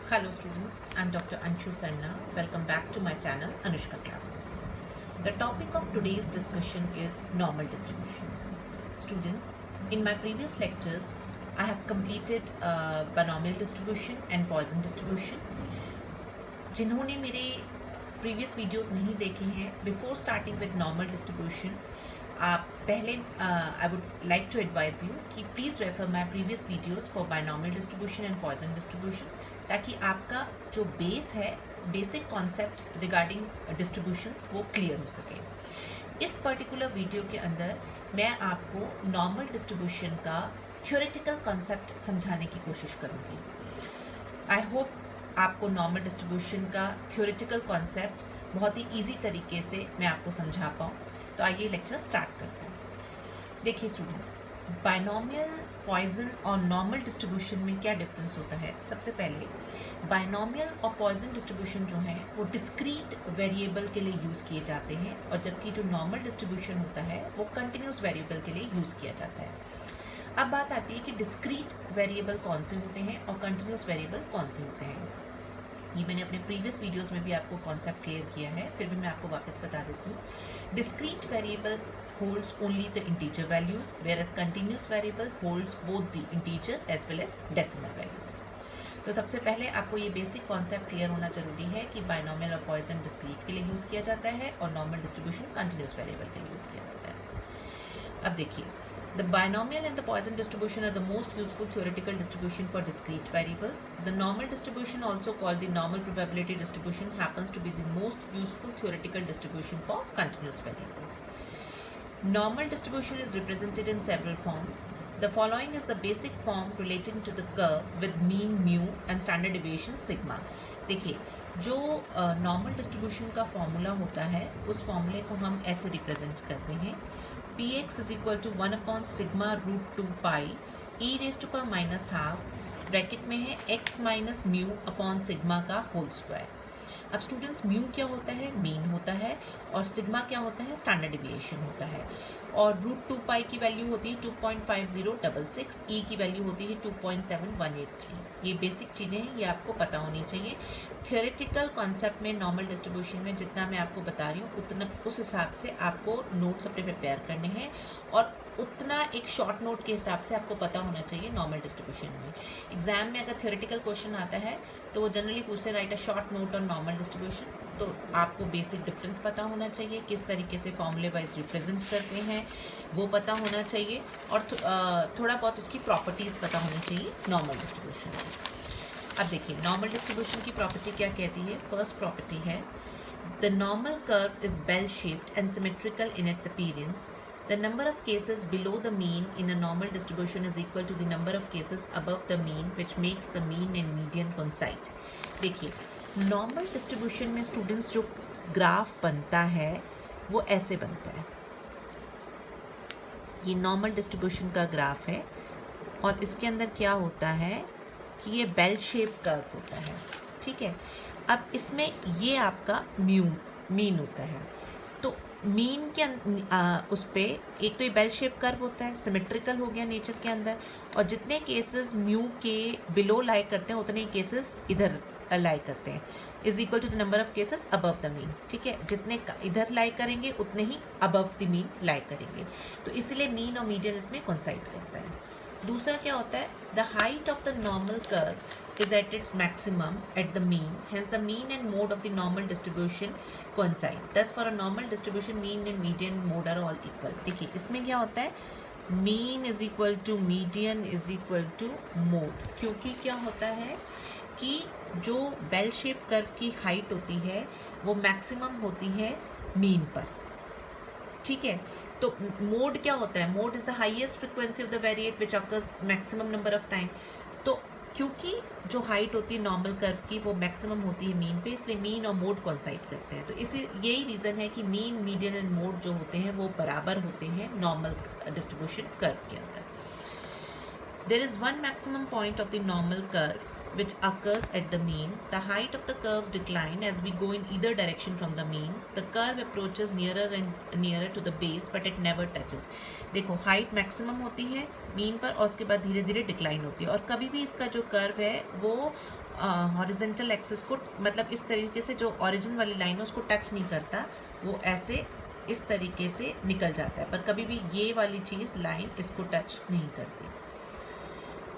Hello students, I'm Dr. Anshu Sarna. Welcome back to my channel Anushka Classes. The topic of today's discussion is normal distribution. Students, in my previous lectures, I have completed binomial distribution and Poisson distribution. जिन्होंने मेरे previous videos नहीं देखे हैं, before starting with normal distribution, आप पहले I would like to advise you कि please refer my previous videos for binomial distribution and Poisson distribution, ताकि आपका जो बेस है, बेसिक कॉन्सेप्ट रिगार्डिंग डिस्ट्रीब्यूशंस वो क्लियर हो सके। इस पर्टिकुलर वीडियो के अंदर मैं आपको नॉर्मल डिस्ट्रीब्यूशन का थ्योरेटिकल कॉन्सेप्ट समझाने की कोशिश करूँगी। आई होप आपको नॉर्मल डिस्ट्रीब्यूशन का थ्योरेटिकल कॉन्सेप्ट बहुत ही इजी तरीके से मैं आपको समझा पाऊँ। तो आइए लेक्चर स्टार्ट करते हैं। देखिए स्टूडेंट्स, बायनॉमियल, पॉइजन और नॉर्मल डिस्ट्रीब्यूशन में क्या डिफरेंस होता है। सबसे पहले बायनॉमियल और पॉइजन डिस्ट्रीब्यूशन जो हैं वो डिस्क्रीट वेरिएबल के लिए यूज़ किए जाते हैं, और जबकि जो नॉर्मल डिस्ट्रीब्यूशन होता है वो कंटिन्यूस वेरिएबल के लिए यूज़ किया जाता है। अब बात आती है कि डिस्क्रीट वेरिएबल कौन से होते हैं और कंटिन्यूस वेरिएबल कौन से होते हैं। ये मैंने अपने प्रीवियस वीडियोस में भी आपको कॉन्सेप्ट क्लियर किया है, फिर भी मैं आपको वापस बता देती हूँ। Discrete variable holds only the integer values, whereas continuous variable holds both the integer as well as decimal values. तो सबसे पहले आपको ये बेसिक कॉन्सेप्ट क्लियर होना जरूरी है कि बायनॉमियल और पॉइजन डिस्क्रीट के लिए यूज़ किया जाता है और नॉर्मल डिस्ट्रीब्यूशन कंटिन्यूस वेरिएबल के लिए यूज़ किया जाता है। अब देखिए, the binomial and the Poisson distribution are the most useful theoretical distribution for discrete variables. The normal distribution, also called the normal probability distribution, happens to be the most useful theoretical distribution for continuous variables. Normal distribution is represented in several forms. The following is the basic form relating to the curve with mean mu and standard deviation sigma. देखिए, जो normal distribution का formula होता है, उस फॉर्मूले को हम ऐसे रिप्रेजेंट करते हैं। Px is equal to 1 sigma root 2 pi e raised to power minus half, bracket में है x minus mu upon sigma का होल स्क्वायर। अब स्टूडेंट्स, म्यू क्या होता है? मीन होता है, और सिग्मा क्या होता है? स्टैंडर्ड डिविएशन होता है। और रूट 2 पाई की वैल्यू होती है 2.5066, ई की वैल्यू होती है 2.7183। ये बेसिक चीज़ें हैं, ये आपको पता होनी चाहिए। थियोरेटिकल कॉन्सेप्ट में नॉर्मल डिस्ट्रीब्यूशन में जितना मैं आपको बता रही हूँ, उतना उस हिसाब से आपको नोट्स अपने प्रिपेयर करने हैं, और उतना एक शॉर्ट नोट के हिसाब से आपको पता होना चाहिए नॉर्मल डिस्ट्रीब्यूशन में। एग्जाम में अगर थियोरेटिकल क्वेश्चन आता है तो वो जनरली पूछते right a short note on normal distribution, तो आपको बेसिक डिफरेंस पता होना चाहिए, किस तरीके से फॉर्मूले वाइज रिप्रेजेंट करते हैं वो पता होना चाहिए, और थोड़ा बहुत उसकी प्रॉपर्टीज़ पता होनी चाहिए नॉर्मल डिस्ट्रीब्यूशन की। अब देखिए, नॉर्मल डिस्ट्रीब्यूशन की प्रॉपर्टी क्या कहती है। फर्स्ट प्रॉपर्टी है, the normal curve is bell shaped and symmetrical in its appearance. The number of cases below the mean in a normal distribution is equal to the number of cases above the mean, which makes the mean and median coincide. देखिए, normal distribution में students जो graph बनता है वो ऐसे बनता है। ये नॉर्मल डिस्ट्रीब्यूशन का ग्राफ है, और इसके अंदर क्या होता है कि ये बेल शेप कर्व होता है, ठीक है। अब इसमें ये आपका मीन होता है। तो मीन के उस पर एक तो ये बेल शेप कर्व होता है, सिमेट्रिकल हो गया नेचर के अंदर, और जितने केसेस म्यू के बिलो लाई करते हैं उतने केसेस इधर लाई करते हैं, is equal to the number of cases above the mean, ठीक है। जितने इधर लाई करेंगे उतने ही अबव द मीन लाई करेंगे, तो इसलिए मीन और मीडियन इसमें कोइंसाइड करता है। दूसरा क्या होता है, the height of the normal curve is at its maximum at the mean, hence the mean and mode of the normal distribution coincide. Thus for a normal distribution, mean and median mode are all equal. देखिए, इसमें क्या होता है, mean is equal to median is equal to mode, क्योंकि क्या होता है कि जो बेल शेप कर्व की हाइट होती है वो मैक्सिमम होती है मीन पर, ठीक है। तो मोड क्या होता है, mode is the highest frequency of the variate which occurs maximum number of time. तो क्योंकि जो हाइट होती है नॉर्मल कर्व की वो मैक्सिमम होती है मीन पे, इसलिए मीन और मोड कोइंसाइड करते हैं। तो इसी यही रीज़न है कि मीन, मीडियन एंड मोड जो होते हैं वो बराबर होते हैं नॉर्मल डिस्ट्रीब्यूशन कर्व के अंदर। There is one maximum point of the normal curve which occurs at the mean. The height of the curves decline as we go in either direction from the mean. The curve approaches nearer and nearer to the base, but it never touches. देखो, height maximum होती है, mean पर, और उसके बाद धीरे धीरे decline होती है। और कभी भी इसका जो कर्व है वो हॉरिजेंटल एक्सिस को, मतलब इस तरीके से जो ओरिजिन वाली लाइन है उसको टच नहीं करता, वो ऐसे इस तरीके से निकल जाता है, पर कभी भी ये वाली चीज़ लाइन इसको टच नहीं करती।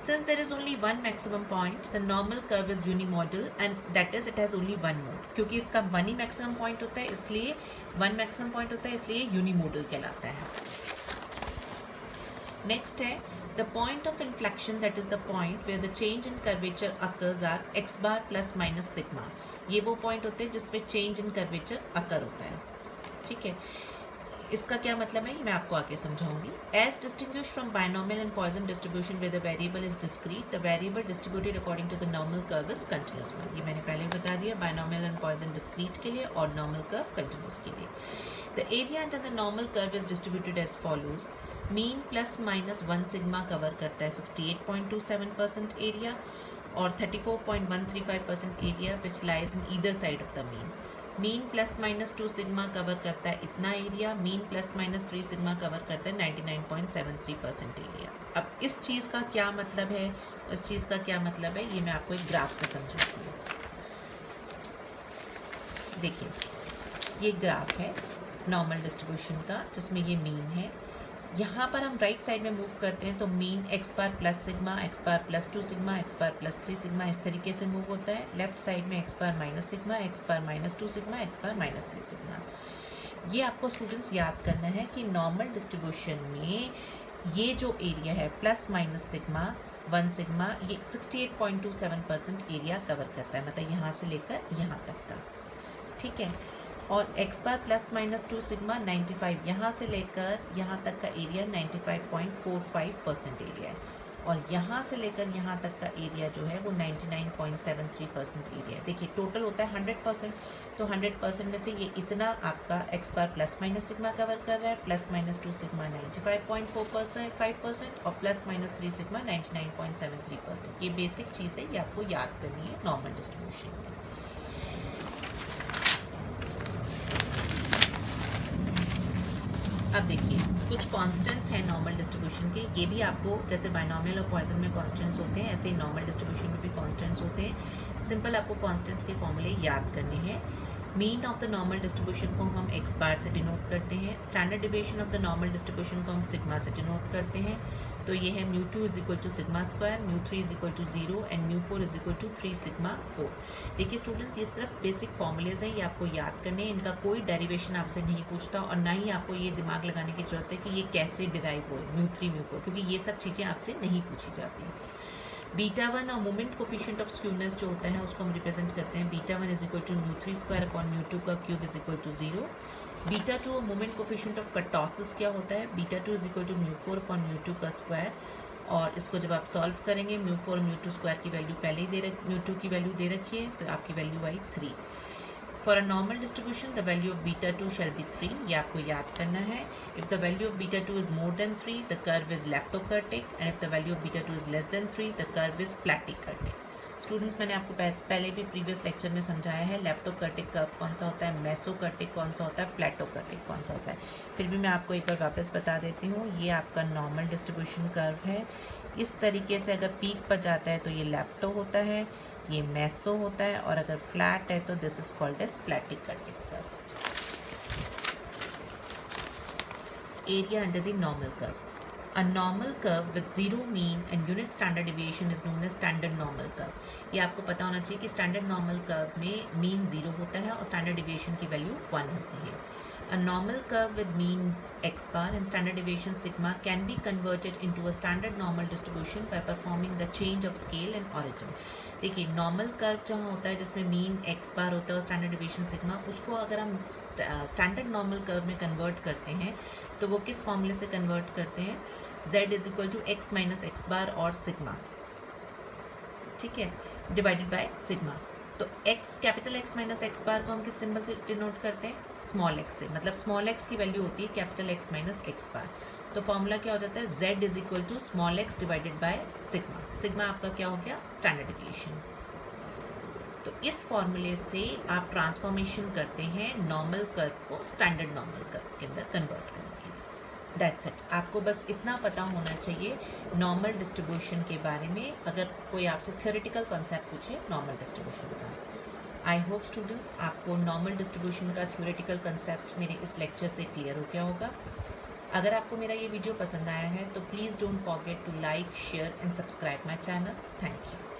Since there is only one maximum point, the normal curve is unimodal and that is it has only one mode. क्योंकि इसका वन ही मैक्सिमम पॉइंट होता है, इसलिए वन मैक्सिमम पॉइंट होता है, इसलिए यूनिमोडल कहलाता है। नेक्स्ट है the point of inflection, that is the point where the change in curvature occurs are x bar plus minus sigma। ये वो पॉइंट होते हैं जिसपे चेंज इन कर्वेचर अकर होता है। ठीक है, इसका क्या मतलब है ये मैं आपको आगे समझाऊंगी। As distinguish from binomial and Poisson distribution where the variable is discrete, the variable distributed according to the normal curve is continuous one. ये मैंने पहले बता दिया, बायनॉमियल एंड पॉइसन डिस्क्रीट के लिए और नॉर्मल कर्व कंटिन्यूअस के लिए। The area under the normal curve is distributed as follows. Mean plus minus 1 sigma cover करता है 68.27% एरिया और 34.135% area which lies in either side of the mean. Mean plus minus 2 sigma cover करता है इतना area, mean plus minus 3 sigma cover करता है 99.73% area. अब इस चीज़ का क्या मतलब है, इस चीज़ का क्या मतलब है ये मैं आपको एक ग्राफ से समझाती हूँ। देखिए, ये ग्राफ है नॉर्मल डिस्ट्रीब्यूशन का जिसमें ये मीन है। यहाँ पर हम राइट साइड में मूव करते हैं तो मीन एक्स बार प्लस सिग्मा, एक्स बार प्लस 2 सिग्मा, एक्स बार प्लस 3 सिग्मा इस तरीके से मूव होता है। लेफ्ट साइड में एक्स बार माइनस सिग्मा, एक्स बार माइनस 2 सिग्मा, एक्स बार माइनस 3 सिग्मा। ये आपको स्टूडेंट्स याद करना है कि नॉर्मल डिस्ट्रीब्यूशन में ये जो एरिया है प्लस माइनस सिग्मा 1 सिग्मा, ये 68.27% एरिया कवर करता है, मतलब यहाँ से लेकर यहाँ तक का। ठीक है, और एक्स बार प्लस माइनस 2 सिग्मा 95, यहाँ से लेकर यहाँ तक का एरिया 95.45% एरिया है, और यहाँ से लेकर यहाँ तक का एरिया जो है वो 99.73% एरिया है। देखिए टोटल होता है 100%, तो 100% में से ये इतना आपका एक्स बार प्लस माइनस सिग्मा कवर कर रहा है, प्लस माइनस 2 सिग्मा 95.45% और प्लस माइनस 3 सिग्मा 99.73%। ये बेसिक चीज़ है, ये आपको याद करनी है नॉर्मल डिस्ट्रीब्यूशन में। अब देखिए कुछ कांस्टेंट्स हैं नॉर्मल डिस्ट्रीब्यूशन के, ये भी आपको जैसे बायनॉमियल और पॉइसन में कांस्टेंट्स होते हैं ऐसे ही नॉर्मल डिस्ट्रीब्यूशन में भी कांस्टेंट्स होते हैं। सिंपल आपको कांस्टेंट्स के फॉर्मूले याद करने हैं। Mean of the normal distribution को हम एक्स बार से डिनोट करते हैं, standard deviation of the normal distribution को हम सिग्मा से डिनोट करते हैं। तो ये है μ2 is equal to sigma square, μ3 is equal to 0 and μ4 is equal to 3 sigma 4। देखिए स्टूडेंट्स, ये सिर्फ बेसिक फॉर्मूलेज हैं, ये आपको याद करने हैं, इनका कोई डेरिवेशन आपसे नहीं पूछता और ना ही आपको ये दिमाग लगाने की ज़रूरत है कि ये कैसे डिराइव हो μ3 μ4, क्योंकि ये सब चीज़ें आपसे नहीं पूछी जाती। बीटा 1 और मोमेंट कोफिशिएंट ऑफ स्क्यूनेस जो होता है उसको हम रिप्रेजेंट करते हैं। Beta 1 is equal to μ3 square upon μ2 का cube is equal to 0। Beta 2 और मोमेंट कोफिशिएंट ऑफ कर्टोसिस क्या होता है, beta 2 is equal to μ4 upon μ2 का स्क्वायर, और इसको जब आप सॉल्व करेंगे μ4 और μ2 स्क्वायर की वैल्यू पहले ही μ2 की वैल्यू दे रखी है, तो आपकी वैल्यू आई 3। For a normal distribution the value of beta 2 shall be 3, ये आपको याद करना है। If the value of beta 2 is more than 3 the curve is leptokurtic, and if the value of beta 2 is less than 3 the curve is platykurtic. Students, मैंने आपको पहले भी previous lecture में समझाया है लेप्टोकर्टिक कर्व कौन सा होता है, मेसोकर्टिक कौन सा होता है, प्लैटोकर्टिक कौन सा होता है। फिर भी मैं आपको एक बार वापस बता देती हूँ, ये आपका नॉर्मल डिस्ट्रीब्यूशन कर्व है। इस तरीके से अगर पीक पर जाता है तो ये लेप्टो होता है, ये मेसो होता है, और अगर फ्लैट है तो this is called as platykurtic curve. Area under the normal curve. A normal curve with zero mean and unit standard deviation is known as standard normal curve। ये आपको पता होना चाहिए कि standard normal curve में mean 0 होता है और standard deviation की value 1 होती है। A normal curve with mean x bar and standard deviation sigma can be converted into a standard normal distribution by performing the change of scale and origin। देखिए normal curve जहाँ होता है जिसमें mean x बार होता है और standard deviation sigma, उसको अगर हम स्टैंडर्ड नॉर्मल कर्व में कन्वर्ट करते हैं तो वो किस फॉर्मूले से कन्वर्ट करते हैं, z is equal to x minus x bar और सिग्मा, ठीक है, डिवाइडेड बाय सिग्मा। तो x capital x minus x bar को हम किस सिंबल से डिनोट करते हैं, स्मॉल एक्स से, मतलब स्मॉल एक्स की वैल्यू होती है capital x minus x bar. तो फॉर्मूला क्या हो जाता है, z is equal to small x divided by sigma. Sigma आपका क्या हो गया, स्टैंडर्ड डिविएशन। तो इस फॉर्मूले से आप ट्रांसफॉर्मेशन करते हैं नॉर्मल कर्व को स्टैंडर्ड नॉर्मल कर्व के अंदर कन्वर्ट करने के लिए। 2 दैट्स इट। आपको बस इतना पता होना चाहिए नॉर्मल डिस्ट्रीब्यूशन के बारे में, अगर कोई आपसे थ्योरेटिकल कॉन्सेप्ट पूछे नॉर्मल डिस्ट्रीब्यूशन का। आई होप स्टूडेंट्स आपको नॉर्मल डिस्ट्रीब्यूशन का थ्योरेटिकल कंसेप्ट मेरे इस लेक्चर से क्लियर हो गया होगा। अगर आपको मेरा ये वीडियो पसंद आया है तो please don't forget to like, share and subscribe my channel. Thank you.